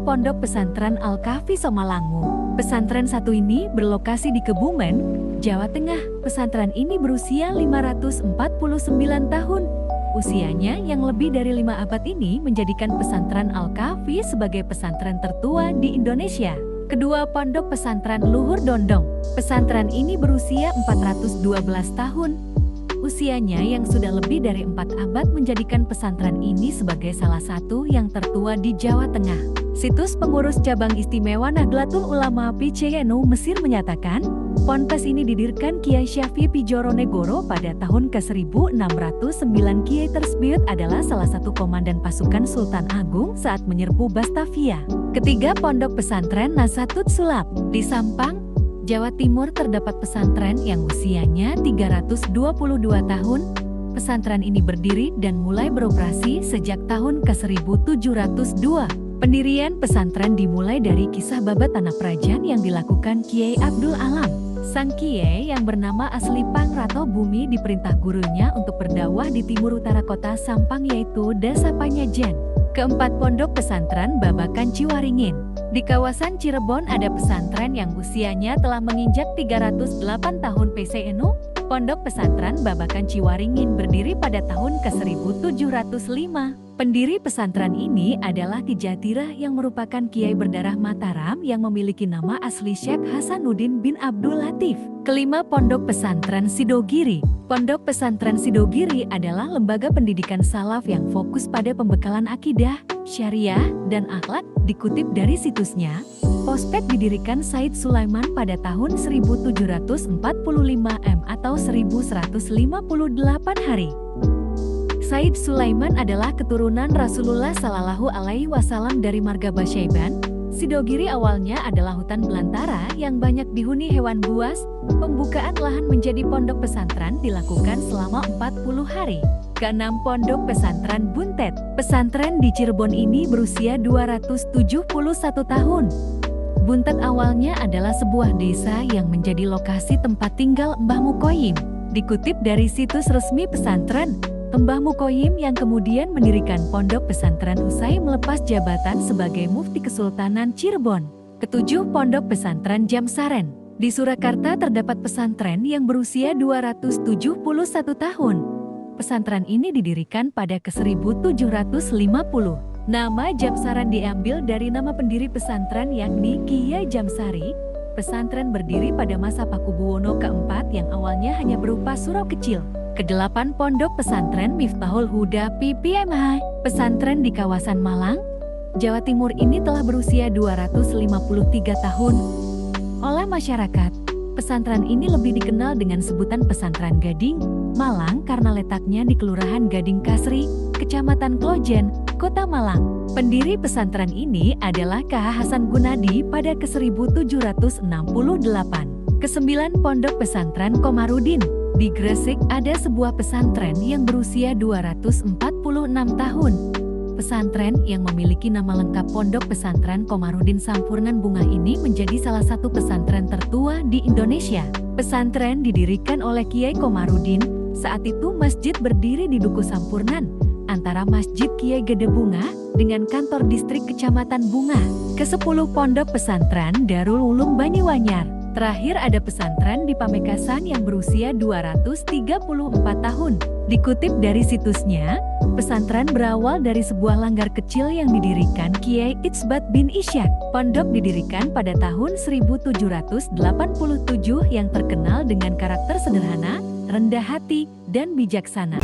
Pondok Pesantren Al-Kahfi Somalangu. Pesantren satu ini berlokasi di Kebumen, Jawa Tengah. Pesantren ini berusia 549 tahun. Usianya yang lebih dari 5 abad ini menjadikan pesantren Al-Kahfi sebagai pesantren tertua di Indonesia. Kedua, Pondok Pesantren Luhur Dondong. Pesantren ini berusia 412 tahun. Usianya yang sudah lebih dari 4 abad menjadikan pesantren ini sebagai salah satu yang tertua di Jawa Tengah. Situs pengurus cabang istimewa Nahdlatul Ulama PCNU Mesir menyatakan, ponpes ini didirikan Kiai Syafi Pijoronegoro pada tahun ke-1609. Kiai tersebut adalah salah satu komandan pasukan Sultan Agung saat menyerbu Batavia. Ketiga, Pondok Pesantren Nasatut Sulap. Di Sampang, Jawa Timur terdapat pesantren yang usianya 322 tahun. Pesantren ini berdiri dan mulai beroperasi sejak tahun ke-1702. Pendirian pesantren dimulai dari kisah babat tanah Prajan yang dilakukan Kiai Abdul Alam. Sang Kiai yang bernama asli Pangrato Bumi diperintah gurunya untuk berdakwah di timur utara kota Sampang yaitu Desa Panyajan. Keempat, Pondok Pesantren Babakan Ciwaringin. Di kawasan Cirebon ada pesantren yang usianya telah menginjak 308 tahun PCNU. Pondok Pesantren Babakan Ciwaringin berdiri pada tahun ke-1705. Pendiri pesantren ini adalah Ki Jatirah yang merupakan Kiai berdarah Mataram yang memiliki nama asli Syekh Hasanuddin bin Abdul Latif. Kelima, Pondok Pesantren Sidogiri. Pondok Pesantren Sidogiri adalah lembaga pendidikan salaf yang fokus pada pembekalan akidah, syariah, dan akhlak. Dikutip dari situsnya, Pospek didirikan Said Sulaiman pada tahun 1745 atau 1158 hari. Said Sulaiman adalah keturunan Rasulullah Shallallahu Alaihi Wasallam dari marga Basyaiban. Sidogiri awalnya adalah hutan belantara yang banyak dihuni hewan buas. Pembukaan lahan menjadi pondok pesantren dilakukan selama 40 hari. Keenam, Pondok Pesantren Buntet. Pesantren di Cirebon ini berusia 271 tahun. Buntet awalnya adalah sebuah desa yang menjadi lokasi tempat tinggal Mbah Mukoyim. Dikutip dari situs resmi pesantren, Mbah Mukoyim yang kemudian mendirikan pondok pesantren usai melepas jabatan sebagai Mufti Kesultanan Cirebon. Ketujuh, Pondok Pesantren Jamsaren. Di Surakarta terdapat pesantren yang berusia 271 tahun. Pesantren ini didirikan pada ke-1750. Nama Jamsaren diambil dari nama pendiri pesantren yakni Kiai Jamsari. Pesantren berdiri pada masa Pakubuwono keempat yang awalnya hanya berupa surau kecil. Kedelapan, Pondok Pesantren Miftahul Huda PPMH. Pesantren di kawasan Malang, Jawa Timur ini telah berusia 253 tahun. Oleh masyarakat, pesantren ini lebih dikenal dengan sebutan Pesantren Gading, Malang karena letaknya di Kelurahan Gading Kasri, Kecamatan Klojen, Kota Malang. Pendiri pesantren ini adalah K.H. Hasan Gunadi pada ke-1768. Kesembilan, Pondok Pesantren Komarudin. Di Gresik ada sebuah pesantren yang berusia 246 tahun. Pesantren yang memiliki nama lengkap Pondok Pesantren Komarudin Sampurnan Bunga ini menjadi salah satu pesantren tertua di Indonesia. Pesantren didirikan oleh Kiai Komarudin. Saat itu masjid berdiri di Duku Sampurnan, antara Masjid Kiai Gede Bunga dengan kantor distrik Kecamatan Bunga. Ke-10, Pondok Pesantren Darul Ulum Banyuanyar. Terakhir ada pesantren di Pamekasan yang berusia 234 tahun. Dikutip dari situsnya, pesantren berawal dari sebuah langgar kecil yang didirikan Kiai Itsbat bin Ishak. Pondok didirikan pada tahun 1787 yang terkenal dengan karakter sederhana, rendah hati, dan bijaksana.